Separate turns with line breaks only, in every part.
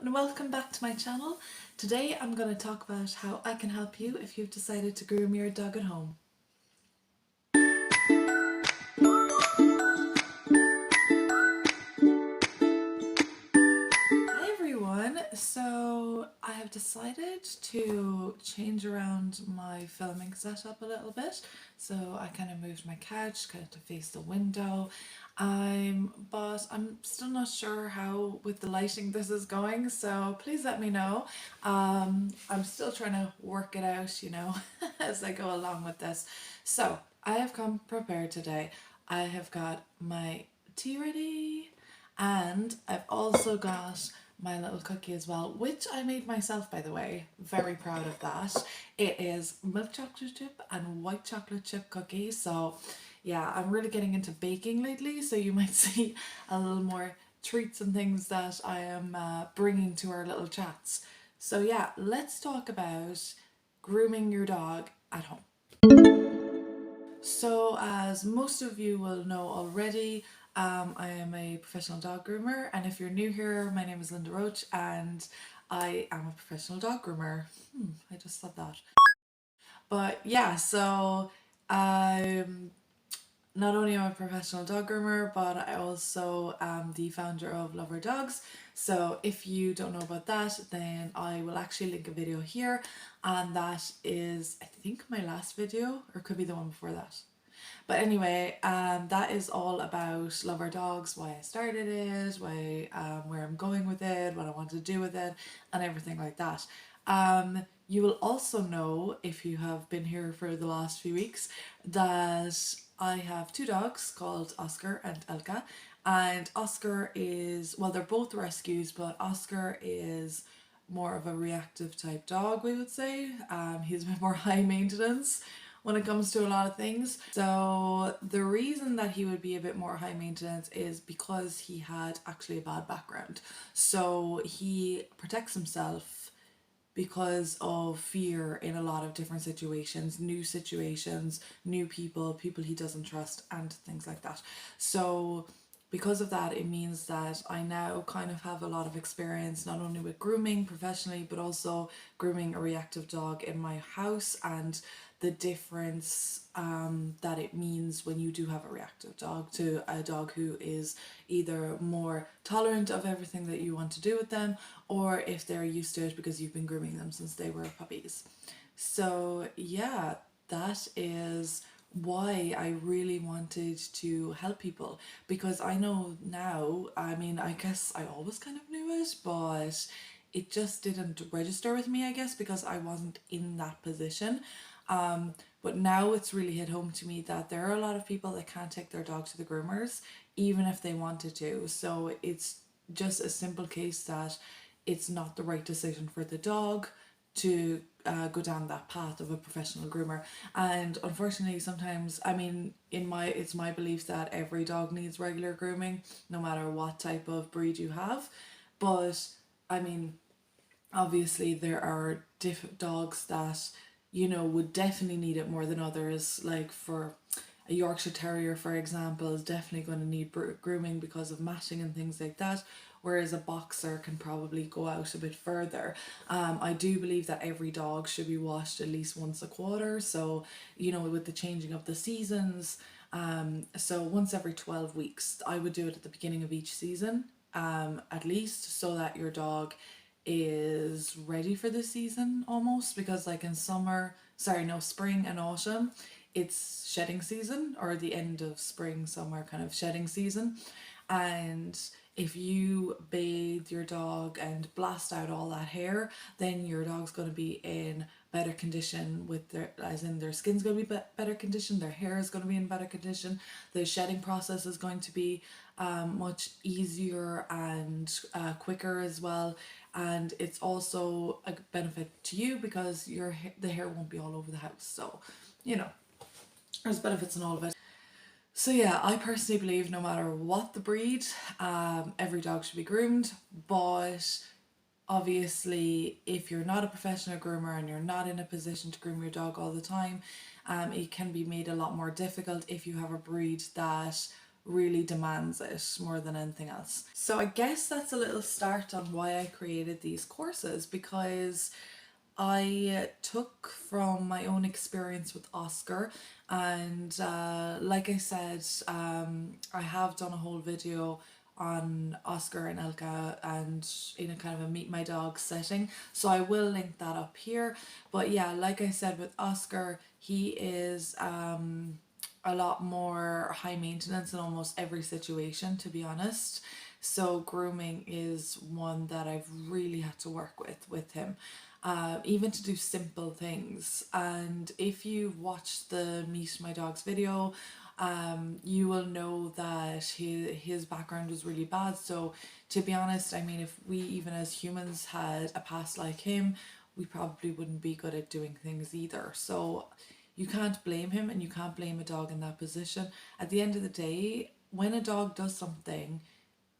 and welcome back to my channel. Today I'm going to talk about how I can help you if you've decided to groom your dog at home. Hi everyone, so I have decided to change around my filming setup a little bit. So I kind of moved my couch kind of to face the window. But I'm still not sure how with the lighting this is going, so please let me know. I'm still trying to work it out, as I go along with this. So I have come prepared today. I have got my tea ready, and I've also got my little cookie as well, which I made myself, by the way. Very proud of that. It is milk chocolate chip and white chocolate chip cookie. So yeah, I'm really getting into baking lately, so you might see a little more treats and things that I am bringing to our little chats. So yeah, let's talk about grooming your dog at home. So, as most of you will know already, I am a professional dog groomer, and if you're new here, my name is Linda Roach, and I am a professional dog groomer. I just said that. But yeah, so I'm not only am I a professional dog groomer, but I also am the founder of Love Our Dogs. So if you don't know about that, then I will actually link a video here, and that is, I think, my last video, or could be the one before that. But anyway, that is all about Love Our Dogs, why I started it, where I'm going with it, what I want to do with it, and everything like that. You will also know, if you have been here for the last few weeks, that I have two dogs called Oscar and Elka. And Oscar is, well, they're both rescues, but Oscar is more of a reactive type dog, we would say. He's a bit more high maintenance when it comes to a lot of things. So the reason that he would be a bit more high maintenance is because he had actually a bad background. So he protects himself because of fear in a lot of different situations, new people, people he doesn't trust, and things like that. So because of that, it means that I now kind of have a lot of experience not only with grooming professionally, but also grooming a reactive dog in my house, and the difference that it means when you do have a reactive dog to a dog who is either more tolerant of everything that you want to do with them, or if they're used to it because you've been grooming them since they were puppies. So yeah, that is why I really wanted to help people, because I know now, I mean, I guess I always kind of knew it, but it just didn't register with me, I guess, because I wasn't in that position. But now it's really hit home to me that there are a lot of people that can't take their dog to the groomers, even if they wanted to. So it's just a simple case that it's not the right decision for the dog to go down that path of a professional groomer. And unfortunately, sometimes, I mean, it's my belief that every dog needs regular grooming, no matter what type of breed you have. But I mean, obviously there are different dogs that would definitely need it more than others. Like for a Yorkshire Terrier, for example, is definitely going to need grooming because of matting and things like that, whereas a boxer can probably go out a bit further. I do believe that every dog should be washed at least once a quarter, so with the changing of the seasons, so once every 12 weeks. I would do it at the beginning of each season, at least, so that your dog is ready for the season almost, because like in spring and autumn, it's shedding season, or the end of spring, summer kind of shedding season. And if you bathe your dog and blast out all that hair, then your dog's going to be in better condition, with their, as in their skin's going to be better condition, their hair is going to be in better condition, the shedding process is going to be much easier and quicker as well. And it's also a benefit to you because the hair won't be all over the house. So there's benefits in all of it. So yeah, I personally believe no matter what the breed, every dog should be groomed. But obviously, if you're not a professional groomer and you're not in a position to groom your dog all the time, it can be made a lot more difficult if you have a breed that really demands it more than anything else. So I guess that's a little start on why I created these courses, because I took from my own experience with Oscar, and like I said, I have done a whole video on Oscar and Elka and in a kind of a meet my dog setting, so I will link that up here. But yeah, like I said, with Oscar, he is a lot more high maintenance in almost every situation, to be honest. So grooming is one that I've really had to work with him, even to do simple things. And if you watch the Meet My Dogs video, you will know that his background was really bad. So to be honest, I mean, if we even as humans had a past like him, we probably wouldn't be good at doing things either. So you can't blame him, and you can't blame a dog in that position. At the end of the day, when a dog does something,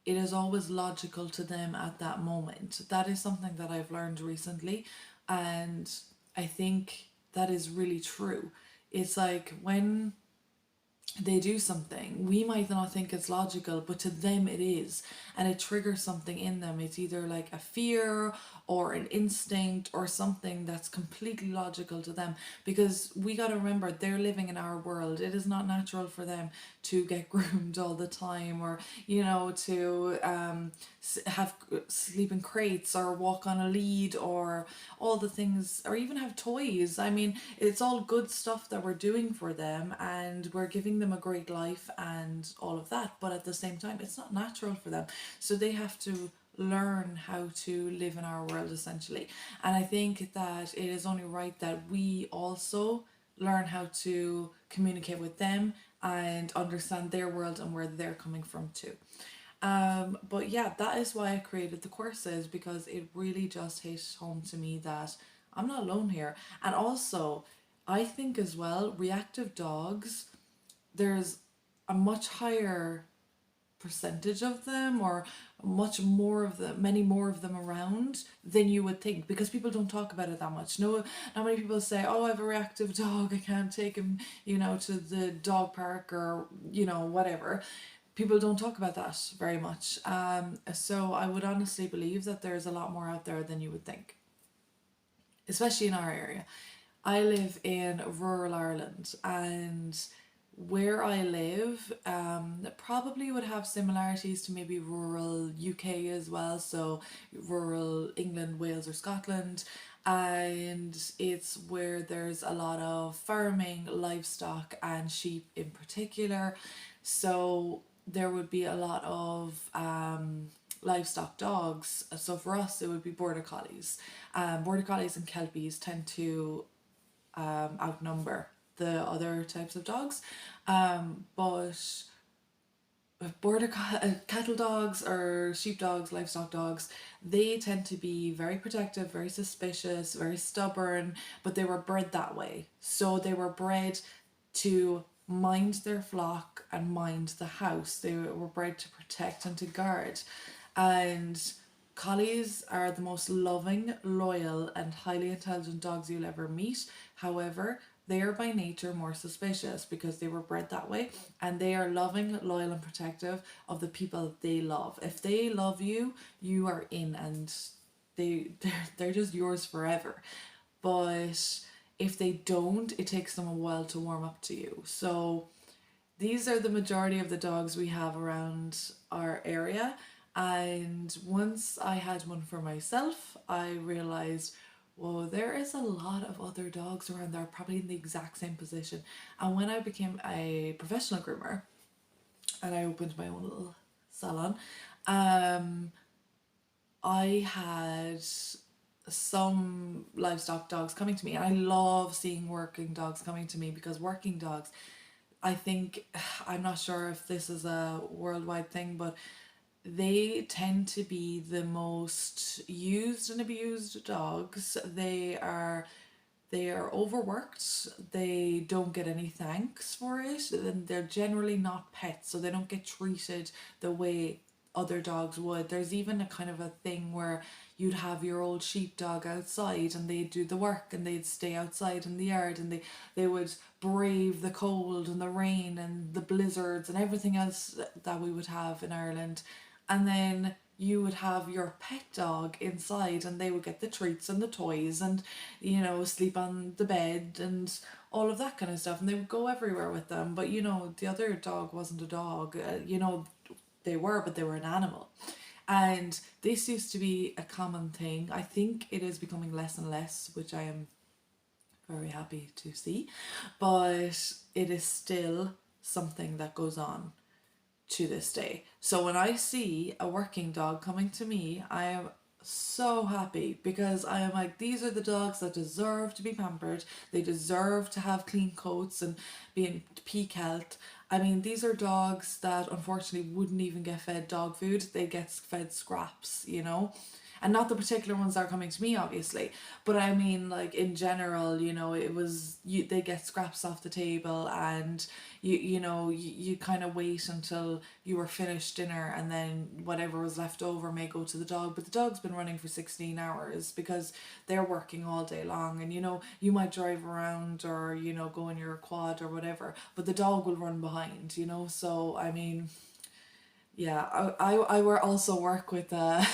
it is always logical to them at that moment. That is something that I've learned recently, and I think that is really true. It's like when they do something, we might not think it's logical, but to them it is, and it triggers something in them. It's either like a fear or an instinct or something that's completely logical to them, because we got to remember they're living in our world. It is not natural for them to get groomed all the time, or to have sleep in crates or walk on a lead, or all the things, or even have toys. I mean, it's all good stuff that we're doing for them, and we're giving them a great life and all of that, but at the same time it's not natural for them, so they have to learn how to live in our world, essentially. And I think that it is only right that we also learn how to communicate with them and understand their world and where they're coming from too. But yeah, that is why I created the courses, because it really just hit home to me that I'm not alone here. And also, I think as well, reactive dogs, there's a much higher percentage of them, or much more of them, many more of them around than you would think, because people don't talk about it that much. No, not many people say, oh, I have a reactive dog, I can't take him to the dog park, or whatever. People don't talk about that very much. So I would honestly believe that there's a lot more out there than you would think, especially in our area. I live in rural Ireland, and where I live probably would have similarities to maybe rural UK as well, so rural England, Wales, or Scotland. And it's where there's a lot of farming, livestock, and sheep in particular. So there would be a lot of livestock dogs. So for us, it would be border collies. Border collies and kelpies tend to outnumber the other types of dogs, but cattle dogs or sheep dogs, livestock dogs, they tend to be very protective, very suspicious, very stubborn, but they were bred that way. So they were bred to mind their flock and mind the house. They were bred to protect and to guard. And collies are the most loving, loyal, and highly intelligent dogs you'll ever meet. However, they are by nature more suspicious because they were bred that way, and they are loving, loyal, and protective of the people they love. If they love you, you are in, and they're just yours forever. But if they don't, it takes them a while to warm up to you. So these are the majority of the dogs we have around our area. And once I had one for myself, I realized, whoa, there is a lot of other dogs around there, probably in the exact same position. And when I became a professional groomer and I opened my own little salon, I had some livestock dogs coming to me. And I love seeing working dogs coming to me, because working dogs, I think, I'm not sure if this is a worldwide thing, but they tend to be the most used and abused dogs. They are overworked. They don't get any thanks for it, and they're generally not pets, so they don't get treated the way other dogs would. There's even a kind of a thing where you'd have your old sheepdog outside and they'd do the work and they'd stay outside in the yard, and they would brave the cold and the rain and the blizzards and everything else that we would have in Ireland. And then you would have your pet dog inside and they would get the treats and the toys and, you know, sleep on the bed and all of that kind of stuff, and they would go everywhere with them. But you know, the other dog wasn't a dog, you know, they were, but they were an animal. And this used to be a common thing. I think it is becoming less and less, which I am very happy to see, but it is still something that goes on to this day. So when I see a working dog coming to me, I am so happy, because I am like, these are the dogs that deserve to be pampered. They deserve to have clean coats and be in peak health. I mean, these are dogs that unfortunately wouldn't even get fed dog food. They get fed scraps, you know. And not the particular ones that are coming to me, obviously, but I mean, like, in general, you know, it was, they get scraps off the table, and you know, you kind of wait until you were finished dinner, and then whatever was left over may go to the dog. But the dog's been running for 16 hours because they're working all day long, and you know, you might drive around or, you know, go in your quad or whatever, but the dog will run behind, you know. So I mean, yeah, I also work with a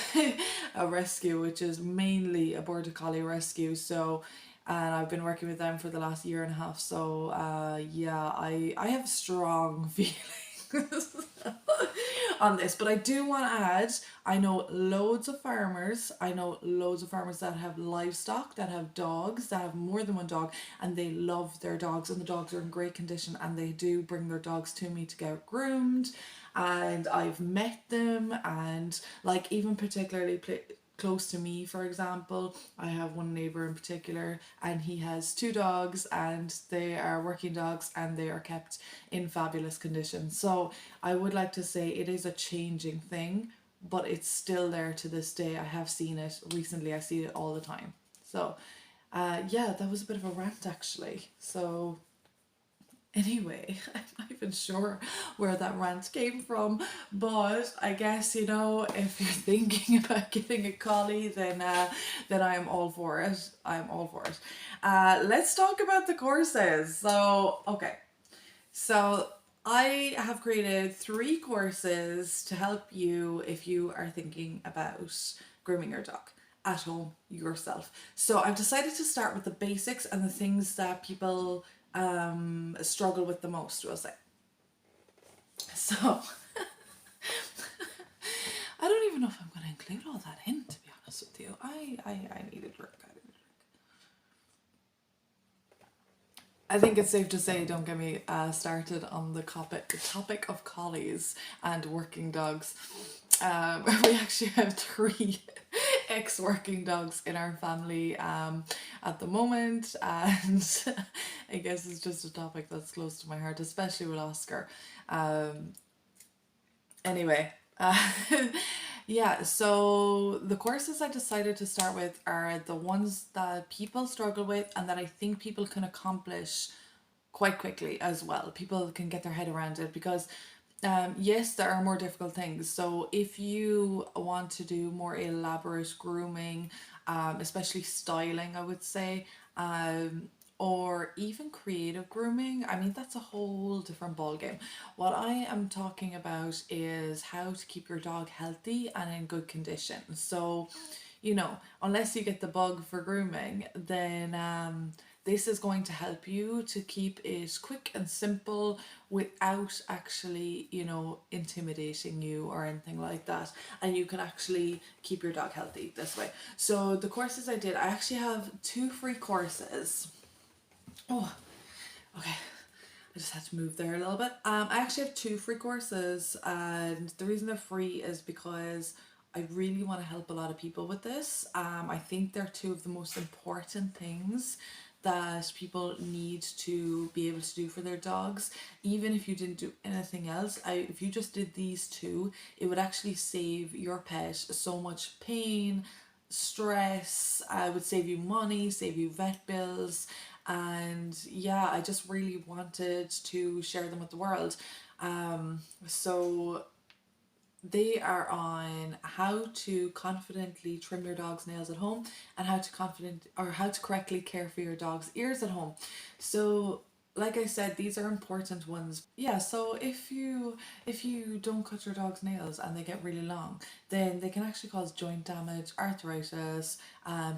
rescue, which is mainly a border collie rescue. So, and I've been working with them for the last year and a half. So, yeah, I have strong feelings on this. But I do want to add, I know loads of farmers. I know loads of farmers that have livestock, that have dogs, that have more than one dog, and they love their dogs, and the dogs are in great condition, and they do bring their dogs to me to get groomed. And I've met them, and like, even particularly close to me, for example, I have one neighbor in particular, and he has two dogs, and they are working dogs, and they are kept in fabulous condition. So I would like to say it is a changing thing, but it's still there to this day. I have seen it recently. I see it all the time. So yeah, that was a bit of a rant, actually. So anyway, I'm not even sure where that rant came from, but I guess, you know, if you're thinking about getting a collie, then I am all for it. I'm all for it. Let's talk about the courses. So, okay. So I have created 3 courses to help you if you are thinking about grooming your dog at home yourself. So I've decided to start with the basics and the things that people struggle with the most, we'll say. So I don't even know if I'm going to include all that in, to be honest with you. I need a drink. I think it's safe to say, don't get me started on the topic of collies and working dogs. We actually have 3 ex-working dogs in our family at the moment, and I guess it's just a topic that's close to my heart, especially with Oscar. Anyway, yeah, so the courses I decided to start with are the ones that people struggle with and that I think people can accomplish quite quickly as well. People can get their head around it, because yes, there are more difficult things. So if you want to do more elaborate grooming, especially styling, I would say, or even creative grooming, I mean, that's a whole different ballgame. What I am talking about is how to keep your dog healthy and in good condition. So, you know, unless you get the bug for grooming, then this is going to help you to keep it quick and simple without actually, you know, intimidating you or anything like that. And you can actually keep your dog healthy this way. So the courses I did, I actually have 2 free courses. Oh, okay. I just had to move there a little bit. I actually have 2 free courses, and the reason they're free is because I really want to help a lot of people with this. I think they're 2 of the most important things that people need to be able to do for their dogs. Even if you didn't do anything else, if you just did these 2, it would actually save your pet so much pain, stress. I would save you money, save you vet bills, and yeah, I just really wanted to share them with the world. So They are on how to confidently trim your dog's nails at home and how to correctly care for your dog's ears at home. So like I said, these are important ones. Yeah, so if you don't cut your dog's nails and they get really long, then they can actually cause joint damage, arthritis,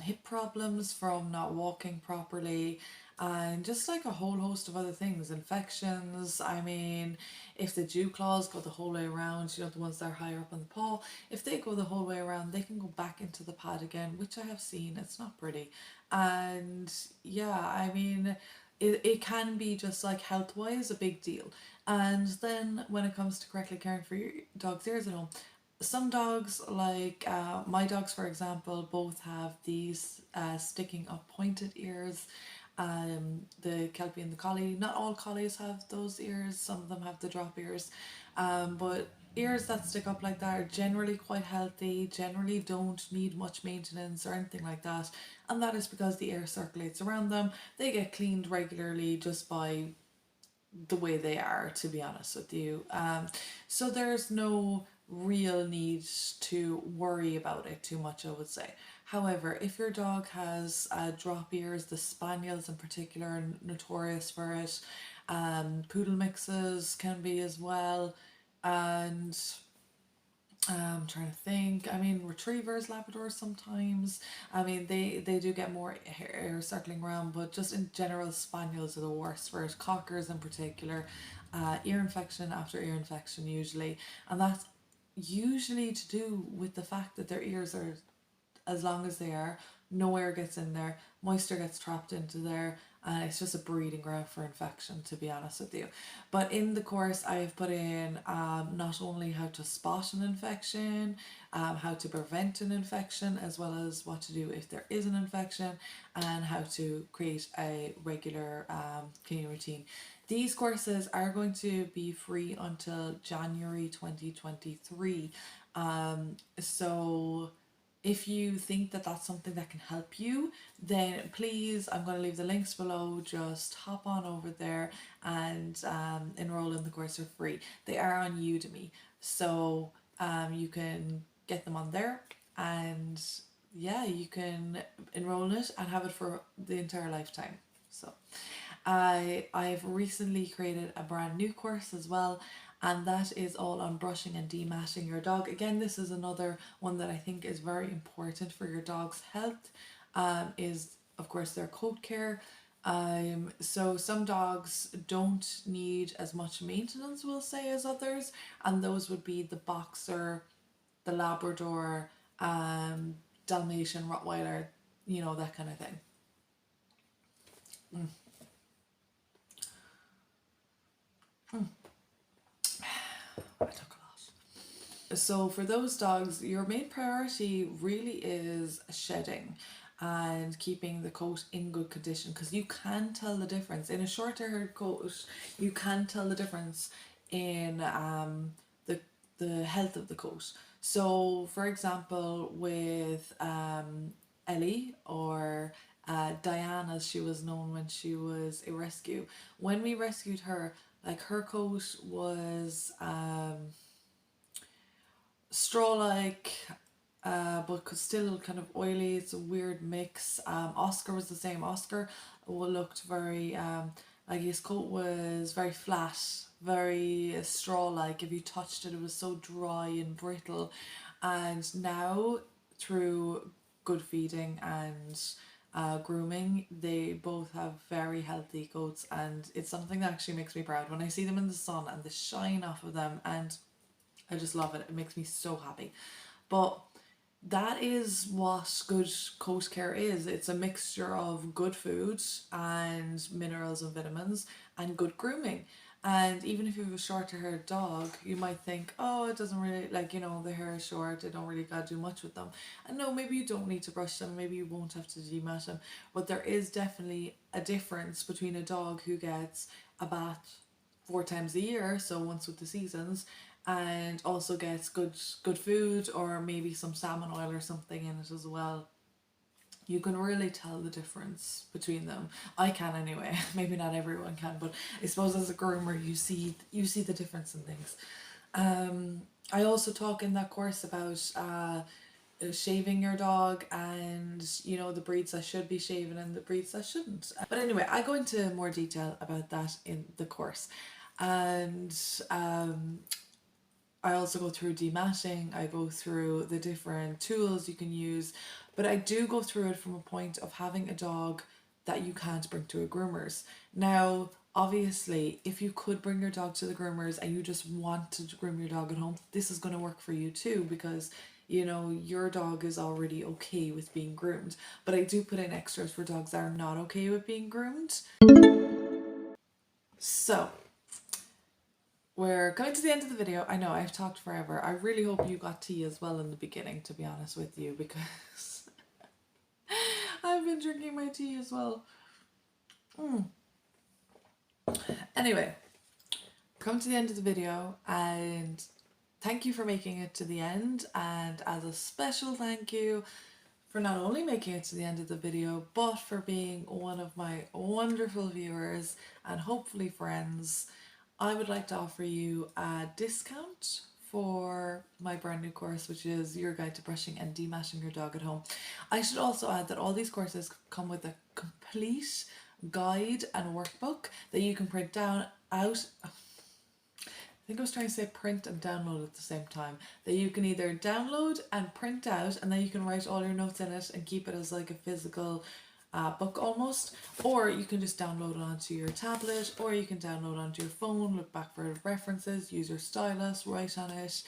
hip problems from not walking properly, and just like a whole host of other things, infections. I mean, if the dew claws go the whole way around, you know, the ones that are higher up on the paw, if they go the whole way around, they can go back into the pad again, which I have seen. It's not pretty. And yeah, I mean, it can be just like health wise a big deal. And then when it comes to correctly caring for your dog's ears at home, some dogs, like my dogs for example, both have these sticking up pointed ears. The Kelpie and the Collie, not all collies have those ears, some of them have the drop ears, but ears that stick up like that are generally quite healthy, generally don't need much maintenance or anything like that, and that is because the air circulates around them. They get cleaned regularly just by the way they are, to be honest with you. So there's no real need to worry about it too much, I would say. However, if your dog has drop ears, the spaniels in particular are notorious for it. Poodle mixes can be as well, and I'm trying to think. I mean, retrievers, Labradors sometimes. I mean, they do get more hair circling around, but just in general, Spaniels are the worst for it. Cockers in particular, ear infection after ear infection usually, and that's usually to do with the fact that their ears are as long as they are, no air gets in there, moisture gets trapped into there, and it's just a breeding ground for infection, to be honest with you. But in the course, I have put in not only how to spot an infection, how to prevent an infection, as well as what to do if there is an infection, and how to create a regular cleaning routine. These courses are going to be free until January 2023. So if you think that that's something that can help you, then please, I'm going to leave the links below. Just hop on over there and enroll in the course for free. They are on Udemy, so you can get them on there, and yeah, you can enroll in it and have it for the entire lifetime. So I've recently created a brand new course as well, and that is all on brushing and dematting your dog. Again, this is another one that I think is very important for your dog's health, is of course their coat care. So some dogs don't need as much maintenance, we'll say, as others, and those would be the Boxer, the Labrador, Dalmatian, Rottweiler, you know, that kind of thing. I took a lot. So for those dogs, your main priority really is shedding and keeping the coat in good condition, because you can tell the difference in a shorter haired coat. You can tell the difference in the health of the coat. So for example, with Ellie, or Diane as she was known when she was a rescue, when we rescued her, like her coat was straw-like, but still kind of oily. It's a weird mix. Oscar was the same. Oscar looked very like his coat was very flat, very straw-like. If you touched it, it was so dry and brittle. And now, through good feeding and grooming, they both have very healthy coats, and it's something that actually makes me proud when I see them in the sun and the shine off of them, and I just love it. It makes me so happy. But that is what good coat care is. It's a mixture of good food and minerals and vitamins and good grooming. And even if you have a shorter haired dog, you might think, oh, it doesn't really, like, you know, the hair is short, I don't really gotta do much with them. And no, maybe you don't need to brush them, maybe you won't have to demat them. But there is definitely a difference between a dog who gets a bath 4 times a year, so once with the seasons, and also gets good food, or maybe some salmon oil or something in it as well. You can really tell the difference between them. I can anyway. Maybe not everyone can, but I suppose as a groomer you see the difference in things. I also talk in that course about shaving your dog, and you know, the breeds that should be shaven and the breeds that shouldn't. But anyway, I go into more detail about that in the course. And I also go through dematting, I go through the different tools you can use, but I do go through it from a point of having a dog that you can't bring to a groomer's. Now, obviously, if you could bring your dog to the groomers and you just want to groom your dog at home, this is going to work for you too, because you know your dog is already okay with being groomed. But I do put in extras for dogs that are not okay with being groomed. So we're going to the end of the video. I know I've talked forever. I really hope you got tea as well in the beginning, to be honest with you, because I've been drinking my tea as well. Anyway, come to the end of the video, and thank you for making it to the end. And as a special thank you for not only making it to the end of the video, but for being one of my wonderful viewers and hopefully friends, I would like to offer you a discount for my brand new course, which is Your Guide to Brushing and Dematting Your Dog at Home. I should also add that all these courses come with a complete guide and workbook that you can print down out. I think I was trying to say print and download at the same time. That you can either download and print out, and then you can write all your notes in it and keep it as like a physical book almost, or you can just download it onto your tablet, or you can download onto your phone, look back for references, use your stylus, write on it,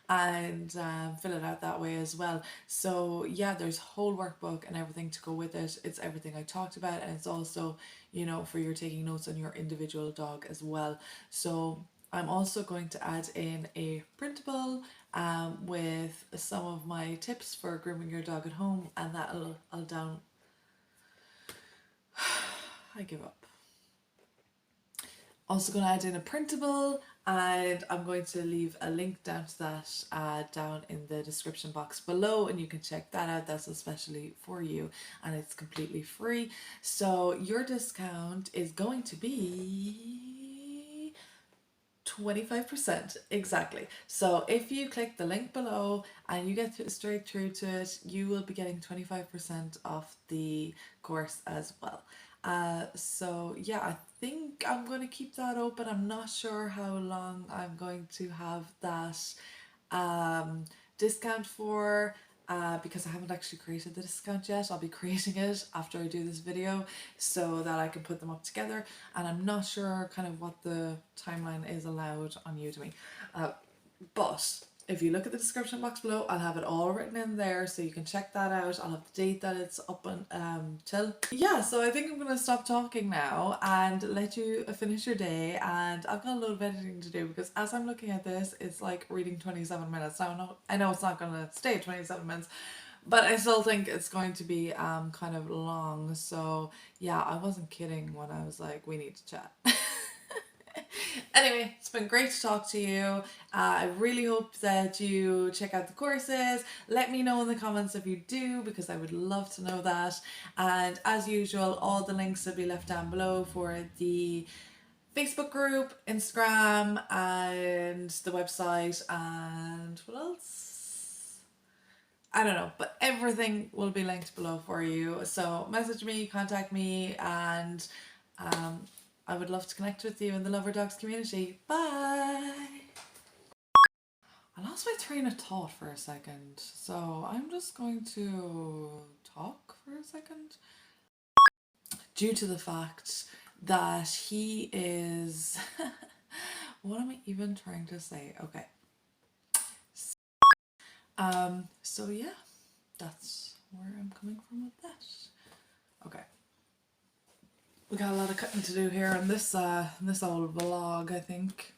and fill it out that way as well. So yeah, there's a whole workbook and everything to go with it. It's everything I talked about, and it's also, you know, for your taking notes on your individual dog as well. So I'm also going to add in a printable with some of my tips for grooming your dog at home, and I give up. Also going to add in a printable, and I'm going to leave a link down to that down in the description box below, and you can check that out. That's especially for you, and it's completely free. So your discount is going to be 25%, exactly. So if you click the link below and you get straight through to it, you will be getting 25% off the course as well. So yeah, I think I'm going to keep that open. I'm not sure how long I'm going to have that discount for, because I haven't actually created the discount yet. I'll be creating it after I do this video so that I can put them up together, and I'm not sure kind of what the timeline is allowed on Udemy, but if you look at the description box below, I'll have it all written in there so you can check that out. I'll have the date that it's up till. Yeah, so I think I'm going to stop talking now and let you finish your day. And I've got a load of editing to do because as I'm looking at this, it's like reading 27 minutes. Now, I know it's not going to stay 27 minutes, but I still think it's going to be kind of long. So yeah, I wasn't kidding when I was like, we need to chat. Anyway, it's been great to talk to you. I really hope that you check out the courses. Let me know in the comments if you do, because I would love to know that. And as usual, all the links will be left down below for the Facebook group, Instagram, and the website, and what else? I don't know, but everything will be linked below for you. So message me, contact me, and I would love to connect with you in the Lover Dogs community. Bye! I lost my train of thought for a second, so I'm just going to talk for a second. Due to the fact that he is... what am I even trying to say? Okay. So yeah, that's where I'm coming from with that. Okay. We got a lot of cutting to do here in this old vlog, I think.